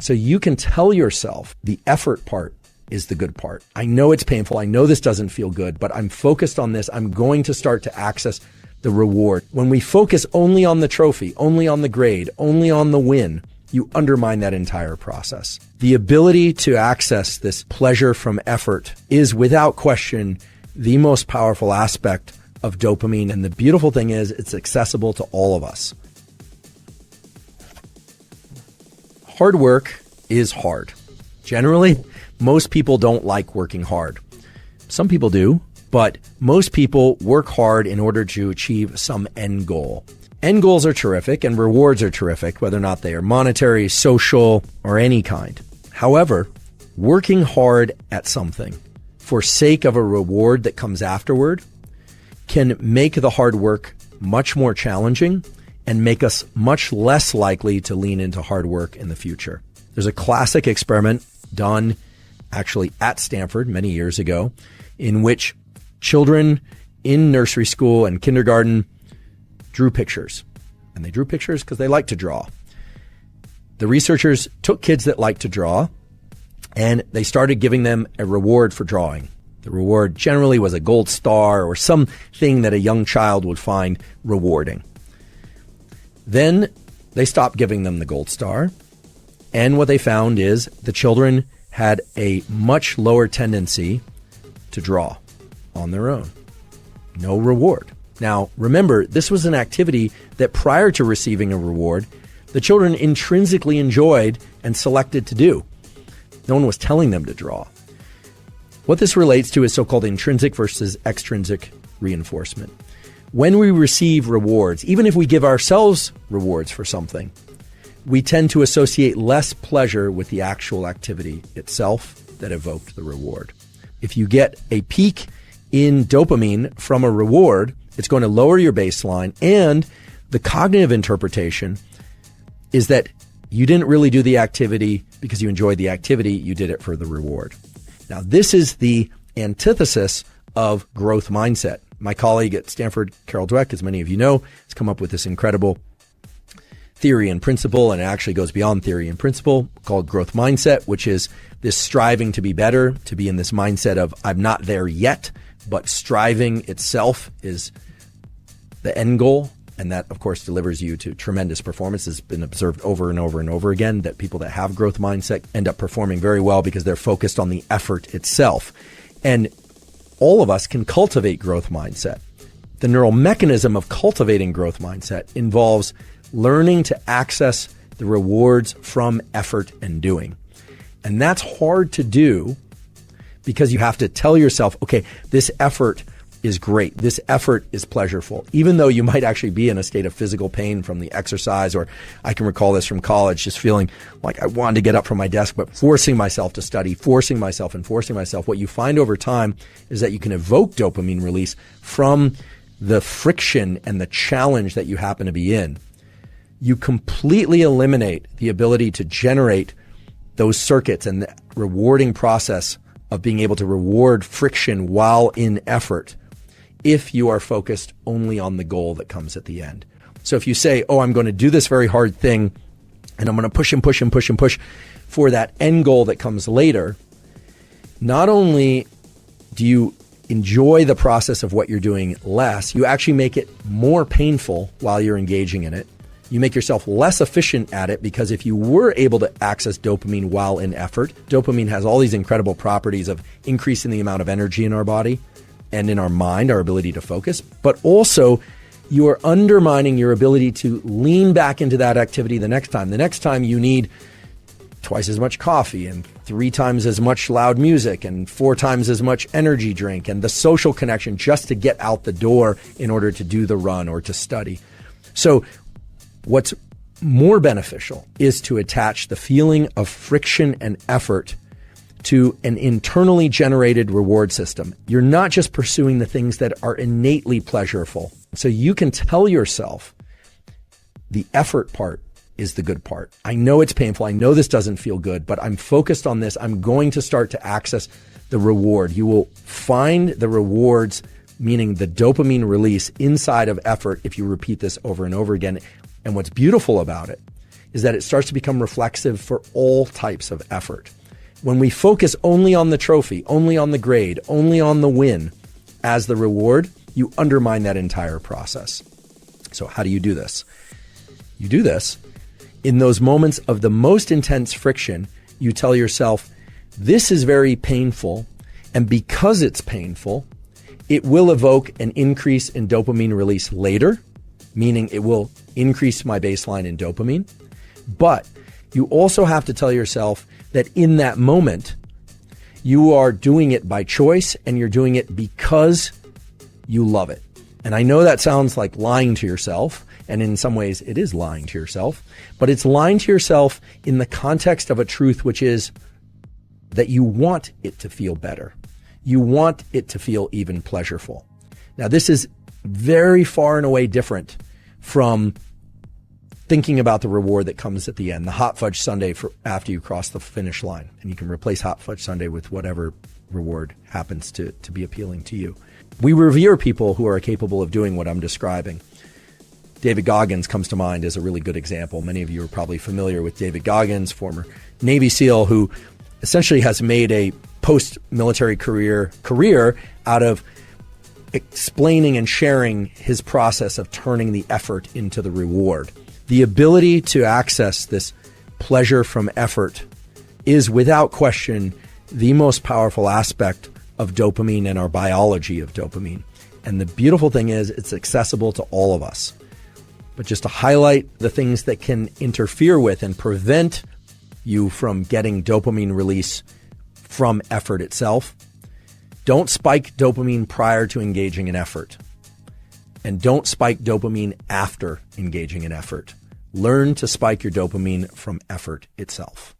So you can tell yourself the effort part is the good part. I know it's painful. I know this doesn't feel good, but I'm focused on this. I'm going to start to access the reward. When we focus only on the trophy, only on the grade, only on the win, you undermine that entire process. The ability to access this pleasure from effort is without question the most powerful aspect of dopamine. And the beautiful thing is it's accessible to all of us. Hard work is hard. Generally, most people don't like working hard. Some people do, but most people work hard in order to achieve some end goal. End goals are terrific and rewards are terrific, whether or not they are monetary, social, or any kind. However, working hard at something for sake of a reward that comes afterward can make the hard work much more challenging and make us much less likely to lean into hard work in the future. There's a classic experiment done actually at Stanford many years ago in which children in nursery school and kindergarten drew pictures. And they drew pictures because they like to draw. The researchers took kids that like to draw and they started giving them a reward for drawing. The reward generally was a gold star or something that a young child would find rewarding. Then they stopped giving them the gold star. And what they found is the children had a much lower tendency to draw on their own. No reward. Now, remember, this was an activity that prior to receiving a reward, the children intrinsically enjoyed and selected to do. No one was telling them to draw. What this relates to is so-called intrinsic versus extrinsic reinforcement. When we receive rewards, even if we give ourselves rewards for something, we tend to associate less pleasure with the actual activity itself that evoked the reward. If you get a peak in dopamine from a reward, it's going to lower your baseline, and the cognitive interpretation is that you didn't really do the activity because you enjoyed the activity, you did it for the reward. Now, this is the antithesis of growth mindset. My colleague at Stanford, Carol Dweck, as many of you know, has come up with this incredible theory and principle, and it actually goes beyond theory and principle, called growth mindset, which is this striving to be better, to be in this mindset of I'm not there yet, but striving itself is the end goal. And that, of course, delivers you to tremendous performance. It's been observed over and over and over again that people that have growth mindset end up performing very well because they're focused on the effort itself. And all of us can cultivate growth mindset. The neural mechanism of cultivating growth mindset involves learning to access the rewards from effort and doing. And that's hard to do because you have to tell yourself, okay, this effort is great. This effort is pleasurable, even though you might actually be in a state of physical pain from the exercise. Or I can recall this from college, just feeling like I wanted to get up from my desk, but forcing myself to study, forcing myself. What you find over time is that you can evoke dopamine release from the friction and the challenge that you happen to be in. You completely eliminate the ability to generate those circuits and the rewarding process of being able to reward friction while in effort if you are focused only on the goal that comes at the end. So if you say, oh, I'm going to do this very hard thing and I'm going to push and push and push and push for that end goal that comes later, not only do you enjoy the process of what you're doing less, you actually make it more painful while you're engaging in it. You make yourself less efficient at it because if you were able to access dopamine while in effort, dopamine has all these incredible properties of increasing the amount of energy in our body and in our mind, our ability to focus, but also you are undermining your ability to lean back into that activity the next time. The next time you need twice as much coffee and 3 times as much loud music and 4 times as much energy drink and the social connection just to get out the door in order to do the run or to study. So what's more beneficial is to attach the feeling of friction and effort to an internally generated reward system. You're not just pursuing the things that are innately pleasurable. So you can tell yourself the effort part is the good part. I know it's painful. I know this doesn't feel good, but I'm focused on this. I'm going to start to access the reward. You will find the rewards, meaning the dopamine release inside of effort if you repeat this over and over again. And what's beautiful about it is that it starts to become reflexive for all types of effort. When we focus only on the trophy, only on the grade, only on the win as the reward, you undermine that entire process. So how do you do this? You do this in those moments of the most intense friction. You tell yourself, this is very painful, and because it's painful, it will evoke an increase in dopamine release later, meaning it will increase my baseline in dopamine. But you also have to tell yourself that in that moment, you are doing it by choice and you're doing it because you love it. And I know that sounds like lying to yourself, and in some ways it is lying to yourself, but it's lying to yourself in the context of a truth, which is that you want it to feel better. You want it to feel even pleasurable. Now, this is very far and away different from thinking about the reward that comes at the end, the hot fudge sundae for after you cross the finish line. And you can replace hot fudge sundae with whatever reward happens to be appealing to you. We revere people who are capable of doing what I'm describing. David Goggins comes to mind as a really good example. Many of you are probably familiar with David Goggins, former Navy SEAL, who essentially has made a post-military career out of explaining and sharing his process of turning the effort into the reward. The ability to access this pleasure from effort is without question the most powerful aspect of dopamine and our biology of dopamine. And the beautiful thing is it's accessible to all of us. But just to highlight the things that can interfere with and prevent you from getting dopamine release from effort itself, don't spike dopamine prior to engaging in effort. And don't spike dopamine after engaging in effort. Learn to spike your dopamine from effort itself.